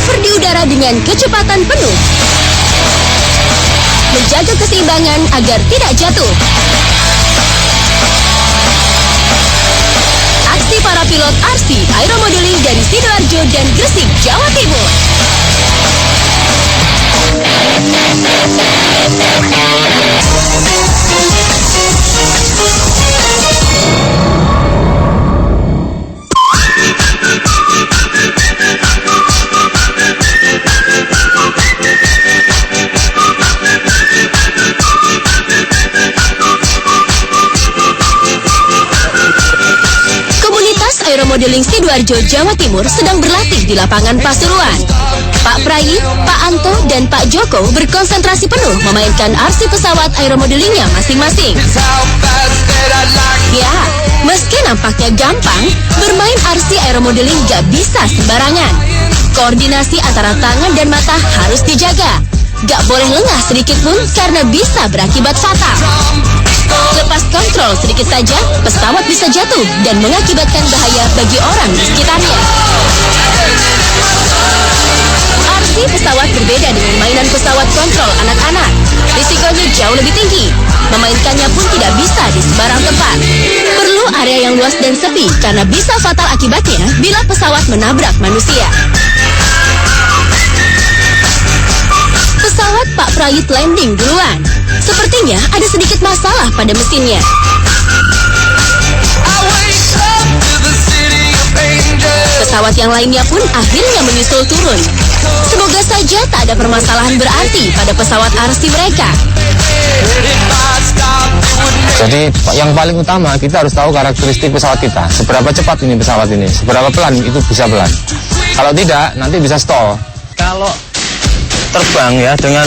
Hover di udara dengan kecepatan penuh. Menjaga keseimbangan agar tidak jatuh. Aksi para pilot RC Aeromodeling dari Sidoarjo dan Gresik, Jawa Timur. Aeromodeling Sidoarjo, Jawa Timur sedang berlatih di lapangan Pasuruan. Pak Prayit, Pak Anto, dan Pak Joko berkonsentrasi penuh memainkan RC pesawat aeromodelingnya masing-masing. Ya, meski nampaknya gampang, bermain RC aeromodeling gak bisa sembarangan. Koordinasi antara tangan dan mata harus dijaga. Gak boleh lengah sedikit pun karena bisa berakibat fatal. Lepas kontrol sedikit saja, pesawat bisa jatuh dan mengakibatkan bahaya bagi orang di sekitarnya. RC pesawat berbeda dengan mainan pesawat kontrol anak-anak. Risikonya jauh lebih tinggi. Memainkannya pun tidak bisa di sembarang tempat. Perlu area yang luas dan sepi karena bisa fatal akibatnya bila pesawat menabrak manusia. Pesawat Pak Prayit landing duluan. Sepertinya ada sedikit masalah pada mesinnya. Pesawat yang lainnya pun akhirnya menyusul turun. Semoga saja tak ada permasalahan berarti pada pesawat RC mereka. Jadi yang paling utama kita harus tahu karakteristik pesawat kita. Seberapa cepat ini pesawat ini, seberapa pelan itu bisa pelan. Kalau tidak, nanti bisa stall. Kalau terbang ya dengan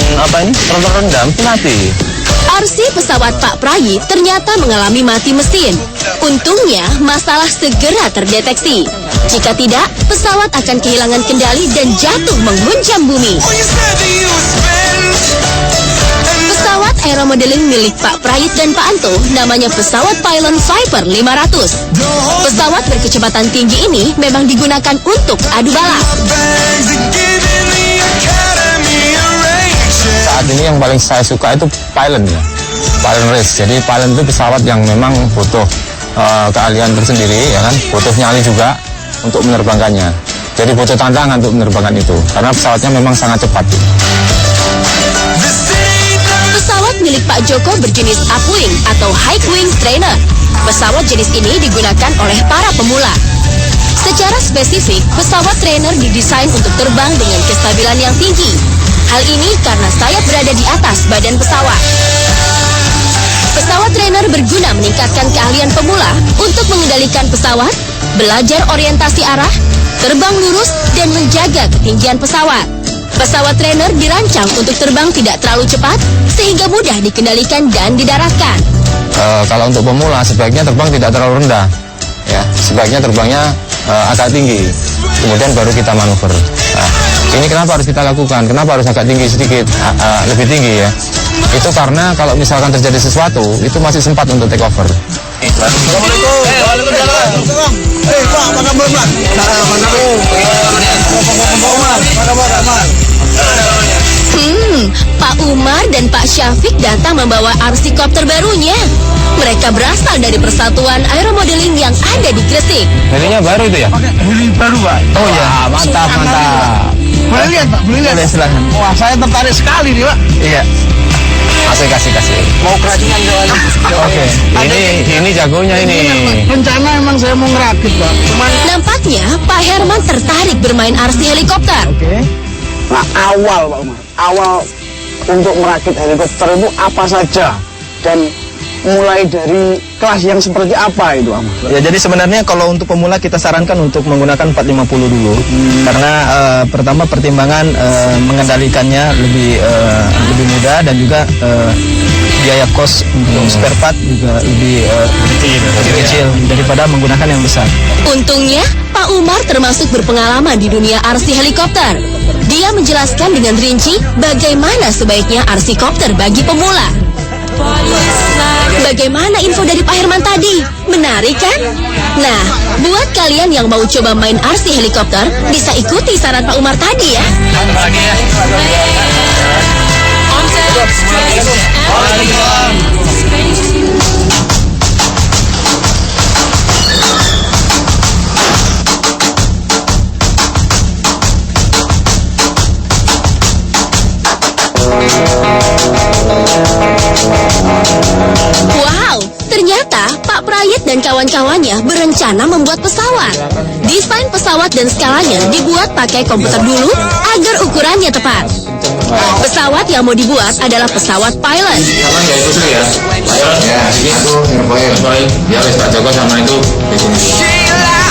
throttle rendah itu mati. RC pesawat Pak Prayit ternyata mengalami mati mesin. Untungnya masalah segera terdeteksi. Jika tidak, pesawat akan kehilangan kendali dan jatuh menghunjam bumi. Pesawat aeromodeling milik Pak Prayit dan Pak Anto namanya pesawat Pilon Viper 500. Pesawat berkecepatan tinggi ini memang digunakan untuk adu balap. Saat ini yang paling saya suka itu Pilon ya, Pilon Race. Jadi Pilon itu pesawat yang memang butuh keahlian tersendiri ya kan, butuh nyali juga untuk menerbangkannya. Jadi butuh tantangan untuk menerbangkan itu, karena pesawatnya memang sangat cepat. Pesawat milik Pak Joko berjenis upwing atau high wing trainer. Pesawat jenis ini digunakan oleh para pemula. Secara spesifik, pesawat trainer didesain untuk terbang dengan kestabilan yang tinggi. Hal ini karena sayap berada di atas badan pesawat. Pesawat trainer berguna meningkatkan keahlian pemula untuk mengendalikan pesawat, belajar orientasi arah, terbang lurus, dan menjaga ketinggian pesawat. Pesawat trainer dirancang untuk terbang tidak terlalu cepat, sehingga mudah dikendalikan dan didaratkan. Kalau untuk pemula, sebaiknya terbang tidak terlalu rendah. Ya, sebaiknya terbangnya agak tinggi, kemudian baru kita manuver. Nah, ini kenapa harus kita lakukan? Kenapa harus agak tinggi sedikit, lebih tinggi ya? Itu karena kalau misalkan terjadi sesuatu, itu masih sempat untuk take over. Pak Umar dan Pak Syafiq datang membawa RC Copter barunya. Mereka berasal dari Persatuan Aeromodeling yang ada di Gresik. Helinya baru itu ya? Heli baru, Pak. Oh ya, mantap. Boleh lihat, Pak? Boleh lihat? Silahkan. Wah, saya tertarik sekali nih, Pak. Iya. Kasih. Mau kerajinan soalnya. Oke. Ini jagonya ini. Rencana emang saya mau ngerakit, Pak. Cuman Nampaknya Pak Herman tertarik bermain RC helikopter. nah, awal, Pak Umar. Awal untuk merakit helikopter itu apa saja? Dan mulai dari kelas yang seperti apa itu, Ahmad? Ya, jadi sebenarnya kalau untuk pemula kita sarankan untuk menggunakan 450 dulu. Karena pertama pertimbangan mengendalikannya lebih mudah, dan juga biaya kos untuk spare part juga lebih kecil daripada menggunakan yang besar. Untungnya, Pak Umar termasuk berpengalaman di dunia RC helikopter. Dia menjelaskan dengan rinci bagaimana sebaiknya RC Copter bagi pemula. Bagaimana info dari Pak Herman tadi? Menarik kan? Nah, buat kalian yang mau coba main RC helikopter, bisa ikuti saran Pak Umar tadi ya. Wow, ternyata Pak Prayit dan kawan-kawannya berencana membuat pesawat. Desain pesawat dan skalanya dibuat pakai komputer dulu agar ukurannya tepat. Pesawat yang mau dibuat adalah pesawat pilot. Sama nggak itu ya? Ya, ini aku ngepoin. Ya, wes Pak Joko sama itu di sini.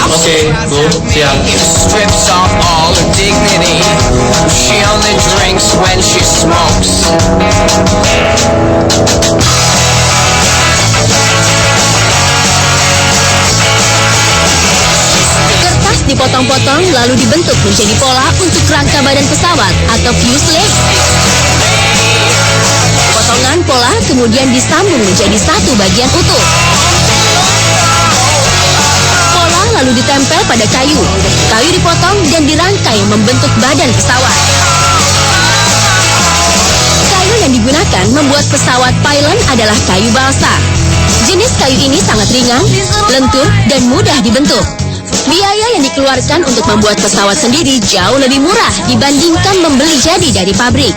Oke, Bu, siap. Strips off all her dignity. She only drinks when she smokes. Kertas dipotong-potong lalu dibentuk menjadi pola untuk rangka badan pesawat atau fuselage. Potongan pola kemudian disambung menjadi satu bagian utuh. Pola lalu ditempel pada kayu. Kayu dipotong dan dirangkai membentuk badan pesawat. Kayu yang digunakan membuat pesawat pylon adalah kayu balsa. Jenis kayu ini sangat ringan, lentur, dan mudah dibentuk. Biaya yang dikeluarkan untuk membuat pesawat sendiri jauh lebih murah dibandingkan membeli jadi dari pabrik.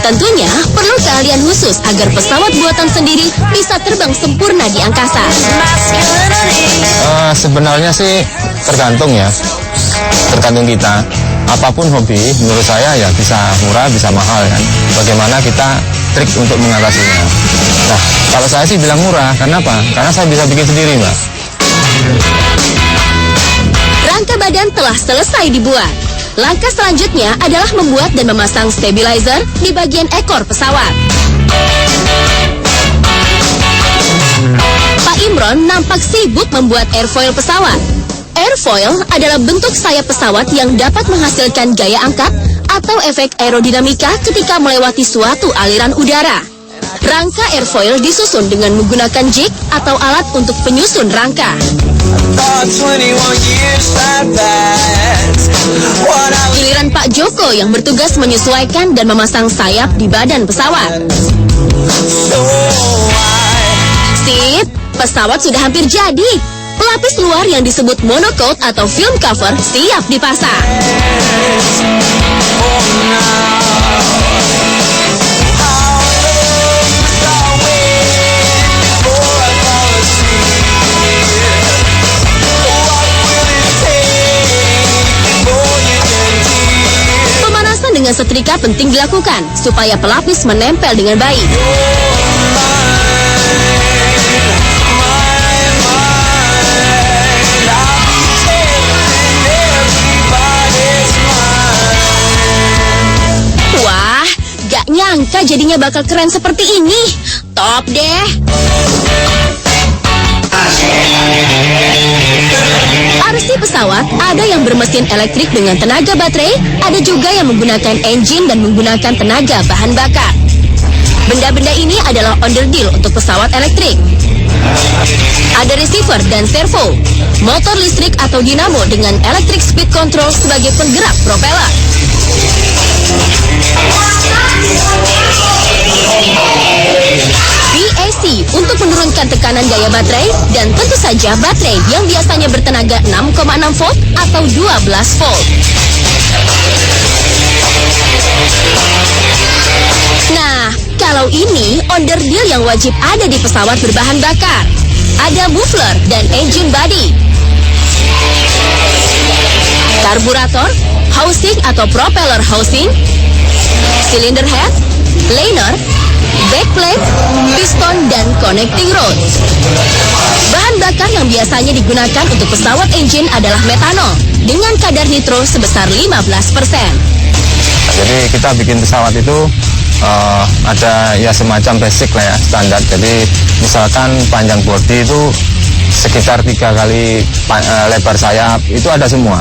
Tentunya perlu keahlian khusus agar pesawat buatan sendiri bisa terbang sempurna di angkasa. Sebenarnya sih tergantung ya, tergantung kita. Apapun hobi, menurut saya ya bisa murah, bisa mahal kan. Bagaimana kita trik untuk mengatasinya. Nah, kalau saya sih bilang murah, karena apa? Karena saya bisa bikin sendiri, Mbak. Rangka badan telah selesai dibuat. Langkah selanjutnya adalah membuat dan memasang stabilizer di bagian ekor pesawat. Pak Imron nampak sibuk membuat airfoil pesawat. Airfoil adalah bentuk sayap pesawat yang dapat menghasilkan gaya angkat atau efek aerodinamika ketika melewati suatu aliran udara. Rangka airfoil disusun dengan menggunakan jig atau alat untuk penyusun rangka. Giliran Pak Joko yang bertugas menyesuaikan dan memasang sayap di badan pesawat. Sip, pesawat sudah hampir jadi. Pelapis luar yang disebut monocoat atau film cover siap dipasang. Pemanasan dengan setrika penting dilakukan supaya pelapis menempel dengan baik. Wah, gak nyangka jadinya bakal keren seperti ini. Top deh. RC pesawat ada yang bermesin elektrik dengan tenaga baterai, ada juga yang menggunakan engine dan menggunakan tenaga bahan bakar. Benda-benda ini adalah underdeal untuk pesawat elektrik. Ada receiver dan servo, motor listrik atau dinamo dengan electric speed control sebagai penggerak propeller. VAC untuk menurunkan tekanan daya baterai dan tentu saja baterai yang biasanya bertenaga 6,6 volt atau 12 volt. Nah, kalau ini underdeal yang wajib ada di pesawat berbahan bakar. Ada muffler dan engine body, karburator, housing atau propeller housing, cylinder head, liner, backplate, piston, dan connecting rod. Bahan bakar yang biasanya digunakan untuk pesawat engine adalah metanol dengan kadar nitro sebesar 15%. Jadi kita bikin pesawat itu ada ya semacam basic lah ya, standar. Jadi misalkan panjang bodi itu sekitar 3 kali lebar sayap, itu ada semua.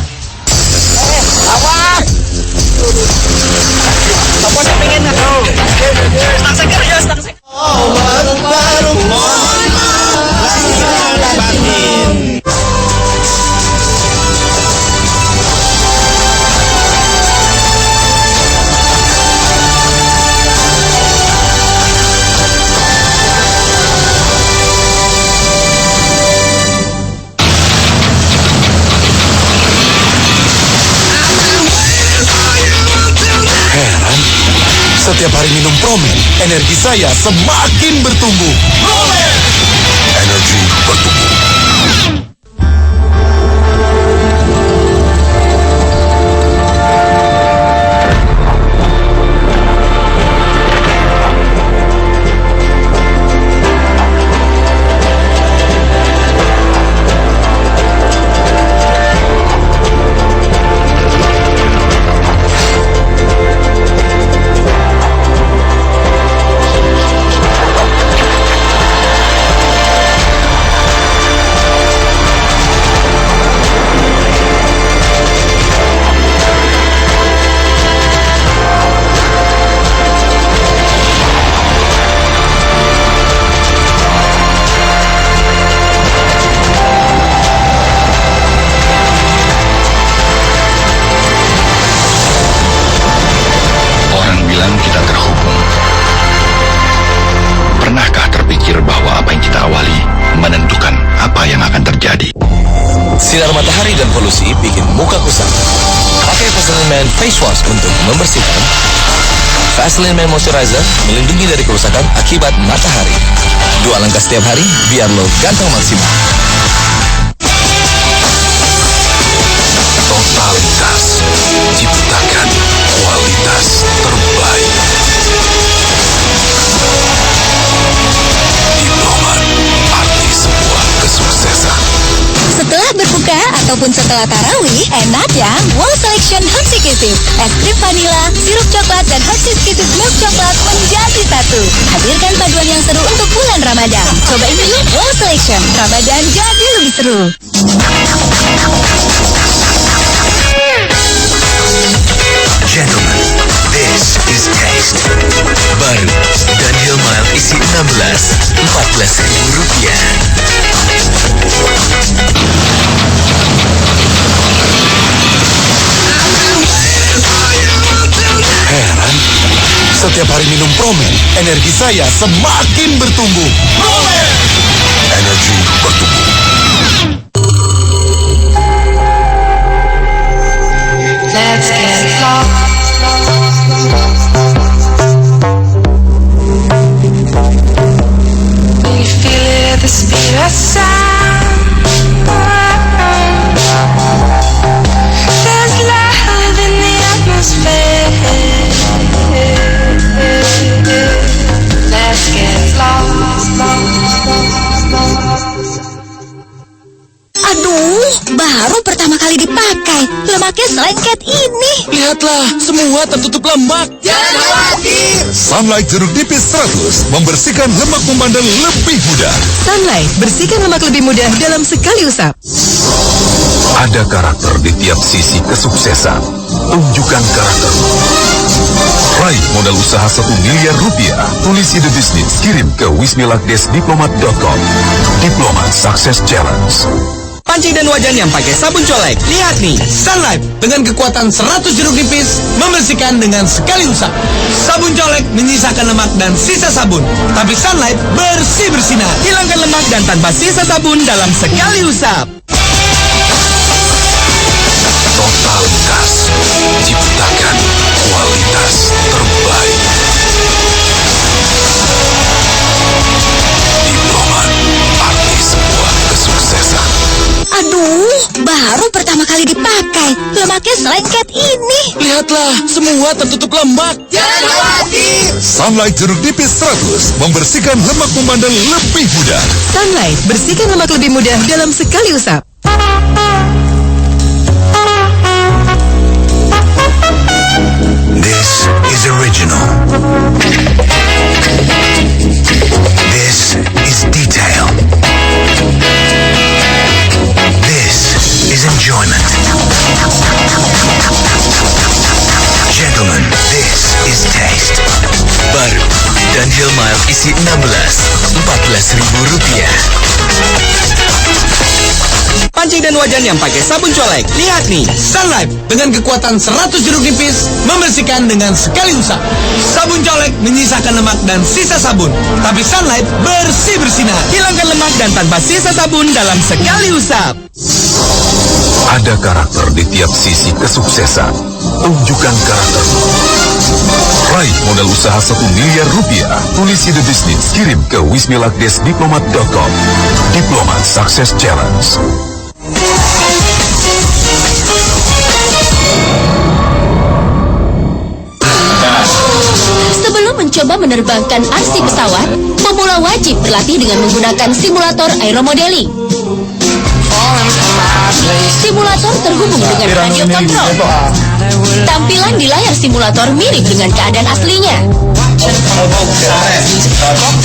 Setiap hari minum Promen, energi saya semakin bertumbuh. Promen! Energi bertumbuh. Sinar matahari dan polusi bikin muka kusam. Pakai Vaseline Man Face Wash untuk membersihkan. Vaseline Man Moisturizer melindungi dari kerusakan akibat matahari. 2 langkah setiap hari biar lo ganteng maksimal. Totalitas ciptakan kualitas terbaik. Diplomat, arti sebuah kesuksesan. Setelah berbuka ataupun setelah tarawih, enak ya Wow Selection Hershey Kisses. Es krim vanila, sirup coklat, dan Hershey Kisses milk coklat menjadi satu. Hadirkan paduan yang seru untuk bulan Ramadan. Cobain yuk Wow Selection. Ramadan jadi lebih seru. Gentlemen, this is taste. Baru, Daniel Mild isi 16, Rp14.000. Heran, setiap hari minum Promen, energi saya semakin bertumbuh. Promen! Energi bertumbuh. Let's get lost. When you feel it at the speed of sound, there's love in the atmosphere. Let's get lost. Aduh, baru pertama kali dipakai. Lemaknya selengket ini. Lihatlah, semua tertutup lemak. Sunlight jeruk nipis 100 membersihkan lemak membandel lebih mudah. Sunlight, bersihkan lemak lebih mudah dalam sekali usap. Ada karakter di tiap sisi kesuksesan. Tunjukkan karaktermu. Raih modal usaha Rp1 miliar. Tulis ide bisnis, kirim ke wismilakdesdiplomat.com. Diplomat Success Challenge. Panci dan wajan yang pakai sabun colek. Lihat nih, Sunlight dengan kekuatan 100 jeruk nipis membersihkan dengan sekali usap. Sabun colek menyisakan lemak dan sisa sabun, tapi Sunlight bersih bersinar. Hilangkan lemak dan tanpa sisa sabun dalam sekali usap. Totalitas ciptakan kualitas terbaik. Diplomat, arti sebuah kesuksesan. Aduh, baru pertama kali dipakai. Lemaknya selengket ini. Lihatlah, semua tertutup lemak. Sunlight jeruk nipis 100 membersihkan lemak membandel lebih mudah. Sunlight, bersihkan lemak lebih mudah dalam sekali usap. This is original. This is detail. This is enjoyment. Gentlemen, this is taste. Baru Dan Hilmile isi 16, Rp14.000. Pancing dan wajan yang pakai sabun colek. Lihat nih, Sunlight dengan kekuatan 100 jeruk nipis membersihkan dengan sekali usap. Sabun colek menyisakan lemak dan sisa sabun, tapi Sunlight bersih bersinar. Hilangkan lemak dan tanpa sisa sabun dalam sekali usap. Ada karakter di tiap sisi kesuksesan. Tunjukkan karaktermu. Raih modal usaha Rp1 miliar. Tulis ide bisnis, kirim ke wismilakdesdiplomat.com. Diplomat Success Challenge. Sebelum mencoba menerbangkan RC pesawat, pemula wajib berlatih dengan menggunakan simulator aeromodeling. Simulator terhubung dengan radio kontrol. Tampilan di layar simulator mirip dengan keadaan aslinya.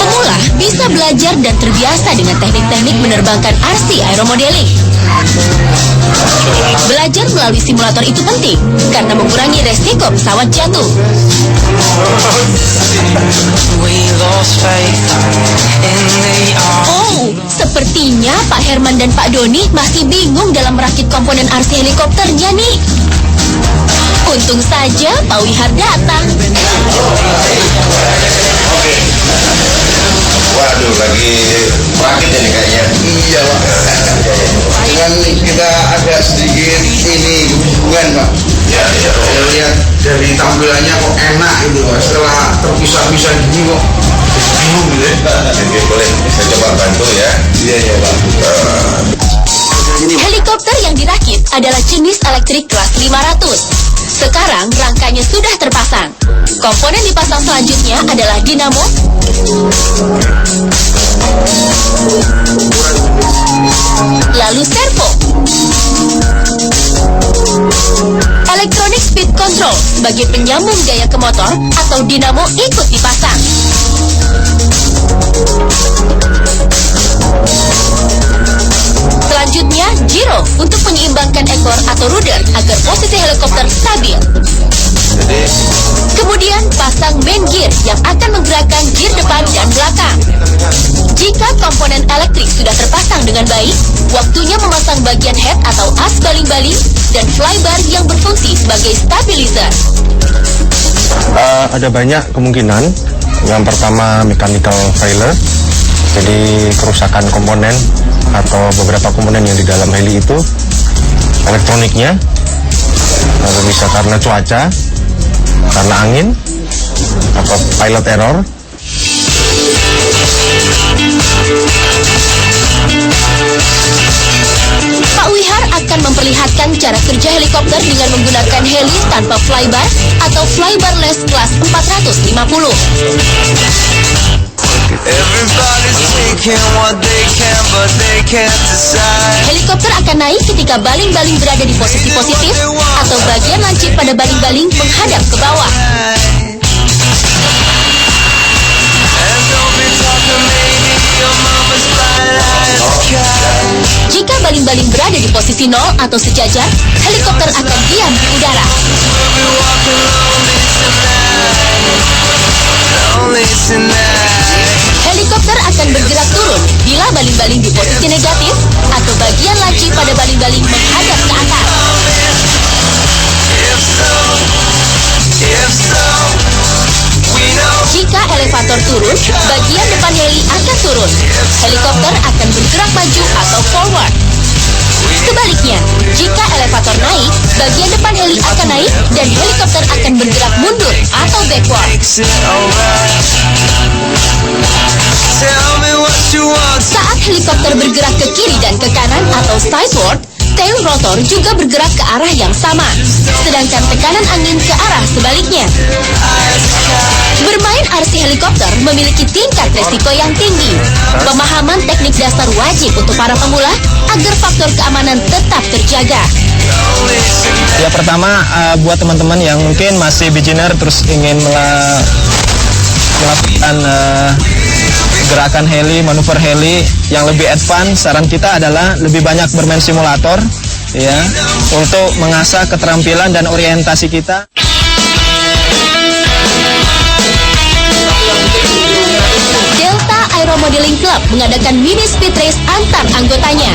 Pemula bisa belajar dan terbiasa dengan teknik-teknik menerbangkan RC aeromodeling. Belajar melalui simulator itu penting karena mengurangi resiko pesawat jatuh. Oh, sepertinya Pak Herman dan Pak Doni masih bingung dalam merakit komponen RC helikopternya nih. Untung saja Pak Wihar datang. Waduh, lagi rakit ini kayaknya. Iya, Pak. Dengan kita ada sedikit ini hubungan, Pak. Ya. Saya lihat dari tampilannya kok enak gitu, Pak. Setelah terpisah-pisah gini kok bingung gitu ya. Oke, boleh. Saya coba bantu ya. Iya, Pak. Helikopter yang dirakit adalah jenis elektrik kelas 500. Sekarang rangkanya sudah terpasang. Komponen dipasang selanjutnya adalah dinamo, lalu servo, electronic speed control sebagai penyambung gaya ke motor atau dinamo ikut dipasang. Selanjutnya, gyro untuk menyeimbangkan ekor atau rudder agar posisi helikopter stabil. Kemudian pasang main gear yang akan menggerakkan gear depan dan belakang. Jika komponen elektrik sudah terpasang dengan baik, waktunya memasang bagian head atau as baling-baling dan flybar yang berfungsi sebagai stabilizer. Ada banyak kemungkinan. Yang pertama mechanical failure, jadi kerusakan komponen atau beberapa komponen yang di dalam heli itu elektroniknya, atau bisa karena cuaca, karena angin, atau pilot error. Pak Wihar akan memperlihatkan cara kerja helikopter dengan menggunakan heli tanpa flybar atau flybarless kelas 450. Helikopter akan naik ketika baling-baling berada di posisi positif atau bagian lancip pada baling-baling menghadap ke bawah. Jika baling-baling berada di posisi 0 atau sejajar, helikopter akan diam di udara. Helikopter akan bergerak turun bila baling-baling di posisi negatif atau bagian lancip pada baling-baling menghadap ke atas. Jika elevator turun, bagian depan heli akan turun. Helikopter akan bergerak maju atau forward. Sebaliknya, jika elevator naik, bagian depan heli akan naik dan helikopter akan bergerak mundur atau backward. Saat helikopter bergerak ke kiri dan ke kanan atau sideward, tail rotor juga bergerak ke arah yang sama, sedangkan tekanan angin ke arah sebaliknya. Bermain RC helikopter memiliki tingkat resiko yang tinggi. Pemahaman teknik dasar wajib untuk para pemula agar faktor keamanan tetap terjaga. Ya, pertama buat teman-teman yang mungkin masih beginner terus ingin melakukan gerakan heli, manuver heli yang lebih advance, saran kita adalah lebih banyak bermain simulator ya, untuk mengasah keterampilan dan orientasi kita. Aero Modeling Club mengadakan mini speed race antar anggotanya.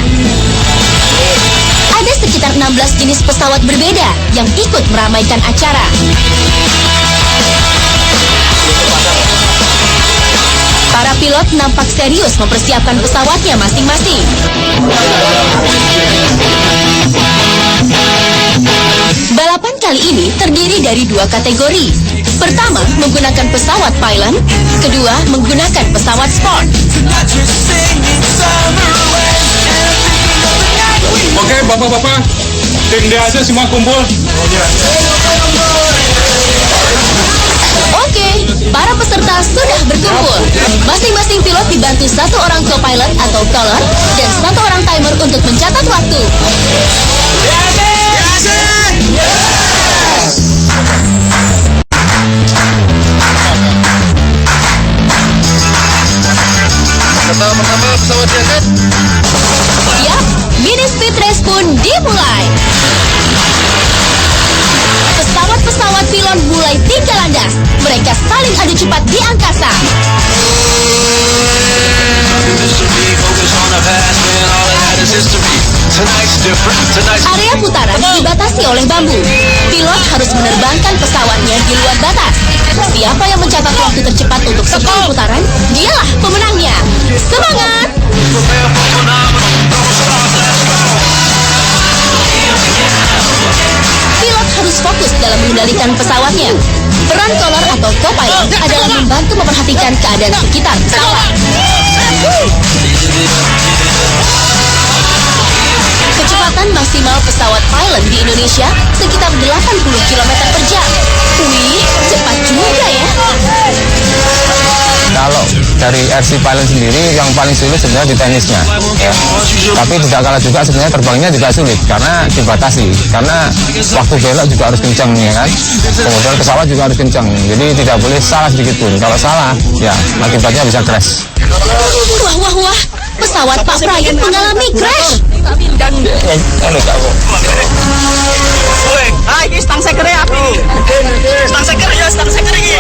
Ada sekitar 16 jenis pesawat berbeda yang ikut meramaikan acara. Para pilot nampak serius mempersiapkan pesawatnya masing-masing. Balapan kali ini terdiri dari 2 kategori. Pertama, menggunakan pesawat pilot. Kedua, menggunakan pesawat sport. Oke, bapak-bapak, tim D aja semua kumpul. Oke, para peserta sudah berkumpul. Masing-masing pilot dibantu 1 orang co-pilot atau caller dan 1 orang timer untuk mencatat waktu. Pertama pesawat diangkat. Siap, mini speed race pun dimulai. Pesawat-pesawat pilot mulai tinggal landas. Mereka saling adu cepat di angkasa. Area putaran dibatasi oleh bambu. Pilot harus menerbangkan pesawatnya di luar batas. Siapa yang mencatat waktu tercepat untuk 10 putaran, dialah pemenangnya. Semangat! Pilot harus fokus dalam mengendalikan pesawatnya. Peran caller atau co-pilot adalah membantu memperhatikan keadaan sekitar pesawat. Kecepatan maksimal pesawat pilot di Indonesia sekitar 80 km per jam. Wih, cepat juga ya. Kalau dari RC pilot sendiri yang paling sulit sebenarnya di teknisnya, ya. Tapi tidak kalah juga sebenarnya terbangnya juga sulit karena dibatasi, karena waktu belok juga harus kencang, ya kan. Kemudian pesawat juga harus kencang, jadi tidak boleh salah sedikit pun. Kalau salah, ya akibatnya bisa crash. Wah, pesawat Pak Prayan mengalami crash. Ini stang seker ya, api. Stang seker ya, stang seker ini.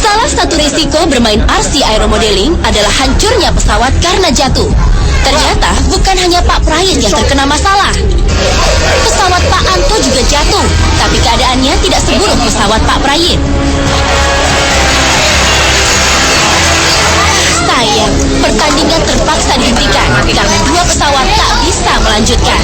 Salah satu risiko bermain RC Aero Modeling adalah hancurnya pesawat karena jatuh. Ternyata bukan hanya Pak Prayan yang terkena masalah. Pesawat Pak Anto juga jatuh, tapi keadaannya tidak seburuk pesawat Pak Prayan. Sayang, pertandingan terpaksa dihentikan karena 2 pesawat tak bisa melanjutkan.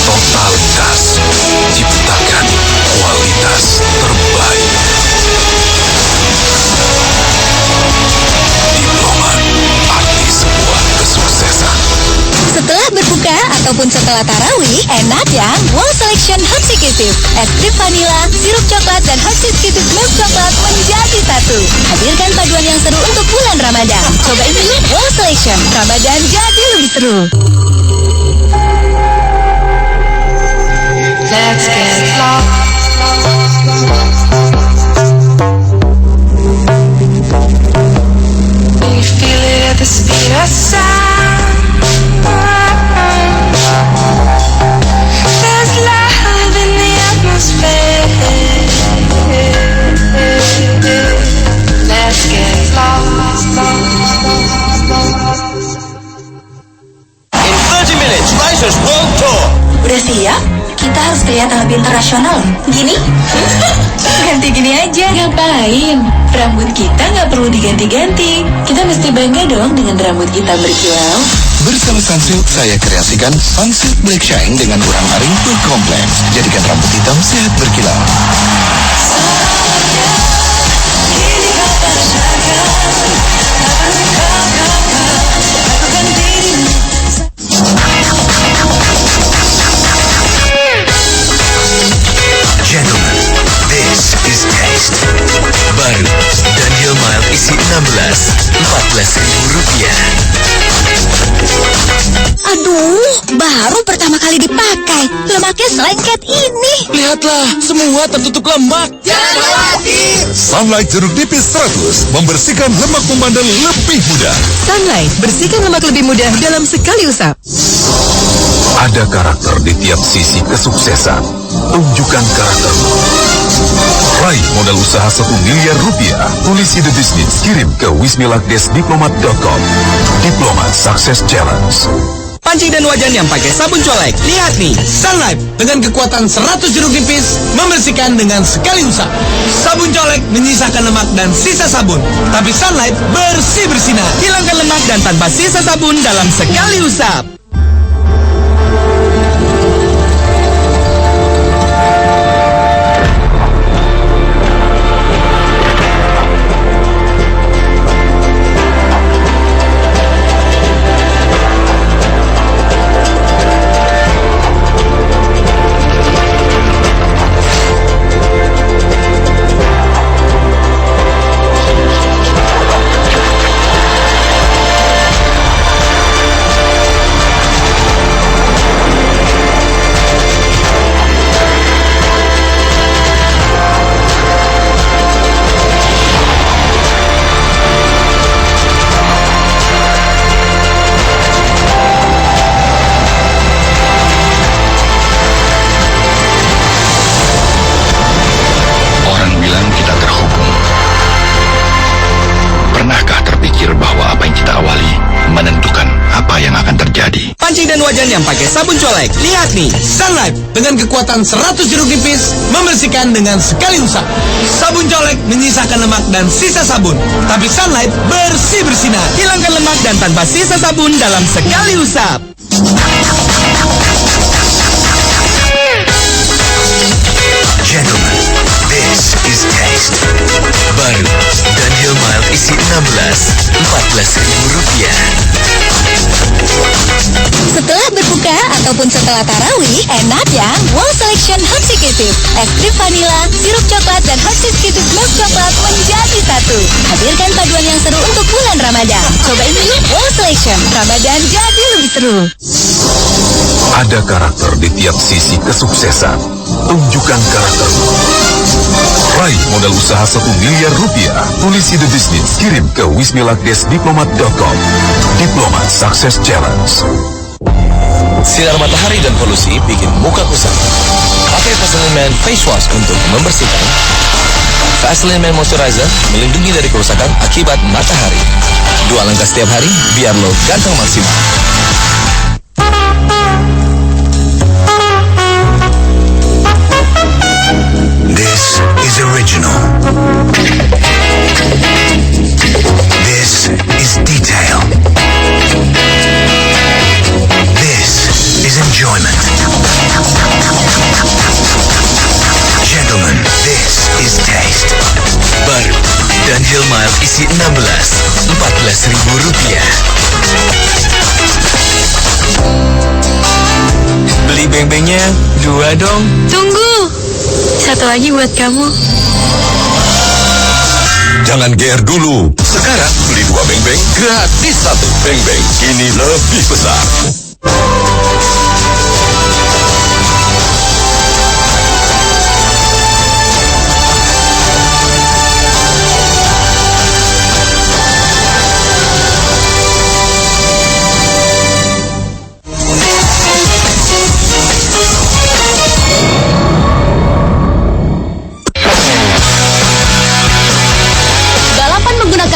Totalitas ciptakan kualitas terbaik. Diplomat, arti sebuah kesuksesan. Setelah berbuka ataupun setelah tarawih, enak ya? Wow Selection Hotsi Kisses. Es krim vanila, sirup coklat, dan Hotsi Kisses milk coklat menjadi satu. Hadirkan paduan yang seru untuk bulan Ramadan. Cobain dulu Wow Selection. Ramadan jadi lebih seru. Let's get lost. When you feel it at the speed of sound. There's love in the atmosphere. Let's get lost. In 30 minutes, Risers World Tour. Udah siap? Kita harus kelihatan lebih internasional. Gini? Ganti gini aja. Ngapain? Rambut kita nggak perlu diganti-ganti. Kita mesti bangga dong dengan rambut kita berkilau. Bersama Sunsilk, saya kreasikan Sunsilk Black Shine dengan urang-aring berkompleks. Jadikan rambut hitam sehat berkilau. Gentlemen, this is Taste. Baru, Daniel Mild isi 16, Rp14.000. Aduh, baru pertama kali dipakai. Lemaknya selengket ini. Lihatlah, semua tertutup lemak. Jangan khawatir. Sunlight jeruk nipis 100 membersihkan lemak membandel lebih mudah. Sunlight, bersihkan lemak lebih mudah dalam sekali usap. Ada karakter di tiap sisi kesuksesan. Tunjukkan karaktermu. Raih modal usaha 1 miliar rupiah. Tulis ide bisnis, kirim ke wismilakdesdiplomat.com. Diplomat Success Challenge. Pancing dan wajan yang pakai sabun colek. Lihat nih, Sunlight dengan kekuatan 100 jeruk nipis membersihkan dengan sekali usap. Sabun colek menyisakan lemak dan sisa sabun, tapi Sunlight bersih bersinar. Hilangkan lemak dan tanpa sisa sabun dalam sekali usap. Pancing dan wajan yang pakai sabun colek. Lihat nih, Sunlight dengan kekuatan 100 jeruk nipis membersihkan dengan sekali usap. Sabun colek menyisakan lemak dan sisa sabun, tapi Sunlight bersih bersinar. Hilangkan lemak dan tanpa sisa sabun dalam sekali usap. Gentlemen, this is taste. Baru Dunhill Mild isi 16, Rp14.000. Setelah berbuka ataupun setelah tarawih, enak ya. Wow Selection Hot Kisses, es krim vanila, sirup coklat, dan Hot Kisses milk coklat menjadi satu. Hadirkan paduan yang seru untuk bulan Ramadan. Cobain dulu Wow Selection, Ramadan jadi lebih seru. Ada karakter di tiap sisi kesuksesan. Tunjukkan karaktermu. Raih modal usaha 1 miliar rupiah. Tulis ide bisnis, kirim ke wismilakdesdiplomat.com. Diplomat Success Challenge. Sinar matahari dan polusi bikin muka kusam. Pakai Vaseline Man Face Wash untuk membersihkan. Vaseline Man Moisturizer melindungi dari kerusakan akibat matahari. 2 langkah setiap hari biar lo ganteng maksimal. This is original. This is detail. This is enjoyment. Gentlemen, this is taste. Baru Dunhill Mild isi 16, Rp14.000. Beli beng-bengnya 2 dong. Tunggu, 1 lagi buat kamu. Jangan GR dulu. Sekarang beli 2 beng-beng gratis 1 beng-beng. Kini lebih besar.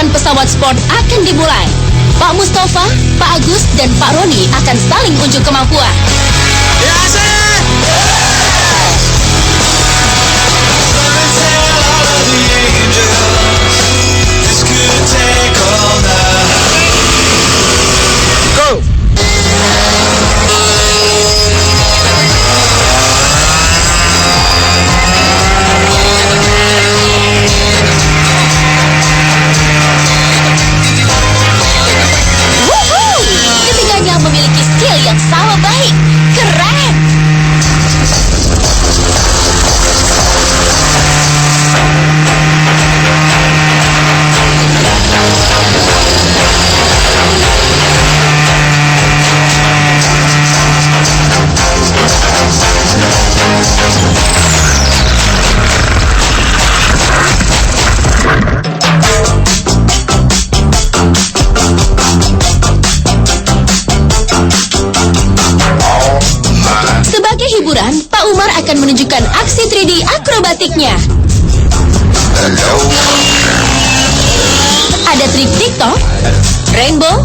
Pesawat sport akan dimulai. Pak Mustafa, Pak Agus, dan Pak Roni akan saling unjuk kemampuan. Go! Memiliki skill yang sama baik. Keren! trik TikTok, rainbow,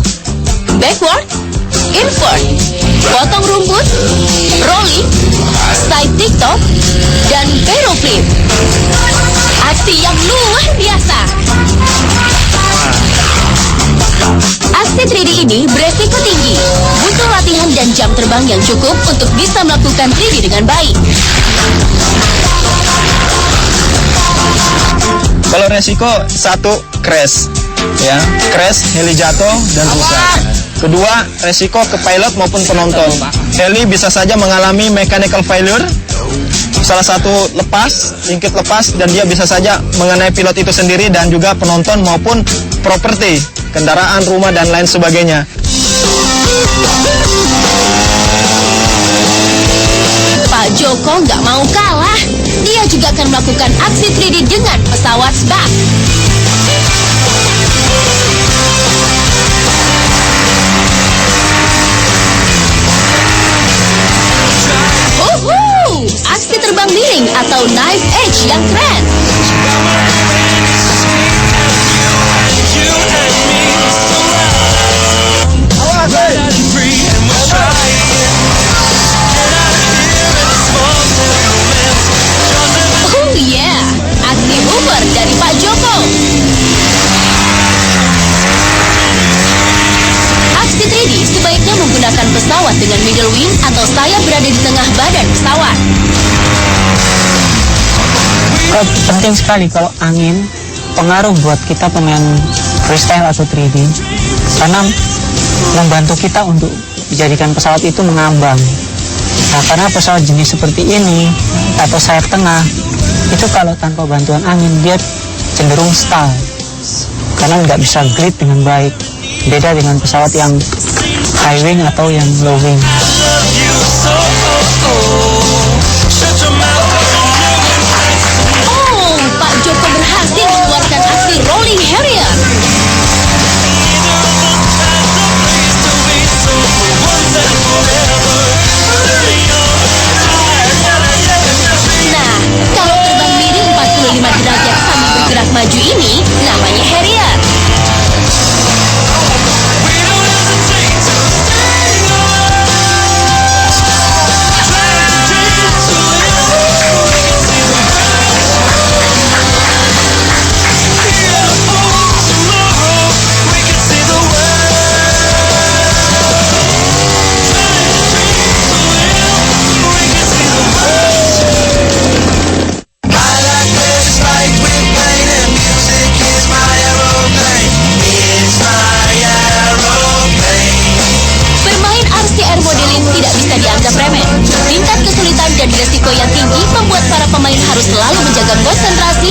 backward, invert, potong rumput, rolling, side TikTok, dan barrel flip. Aksi yang luar biasa. Aksi 3D ini beresiko tinggi, butuh latihan dan jam terbang yang cukup untuk bisa melakukan 3D dengan baik. Kalau resiko satu, crash, ya, crash, heli jatuh dan rusak. Kedua, resiko ke pilot maupun penonton. Heli bisa saja mengalami mechanical failure, salah satu lepas, lingkit lepas, dan dia bisa saja mengenai pilot itu sendiri dan juga penonton maupun properti, kendaraan, rumah, dan lain sebagainya. Pak Joko nggak mau kalah. Dia juga akan melakukan aksi 3D dengan pesawat SBAC. Aksi terbang miring atau knife edge yang keren. Oh yeah, aksi Uber dari Pak Joko. Aksi 3D sebaiknya menggunakan pesawat dengan middle wing atau sayap berada di tengah badan pesawat. Penting sekali kalau angin pengaruh buat kita pemain freestyle atau 3D karena membantu kita untuk dijadikan pesawat itu mengambang. Nah, karena pesawat jenis seperti ini atau sayap tengah itu kalau tanpa bantuan angin dia cenderung stall karena nggak bisa glide dengan baik. Beda dengan pesawat yang high wing atau yang low wing. Pak Joko berhasil mengeluarkan aksi rolling harrier. Nah, kalau terbang miring 45 derajat sambil bergerak maju ini namanya harrier. Tingkat kesulitan dan risiko yang tinggi membuat para pemain harus selalu menjaga konsentrasi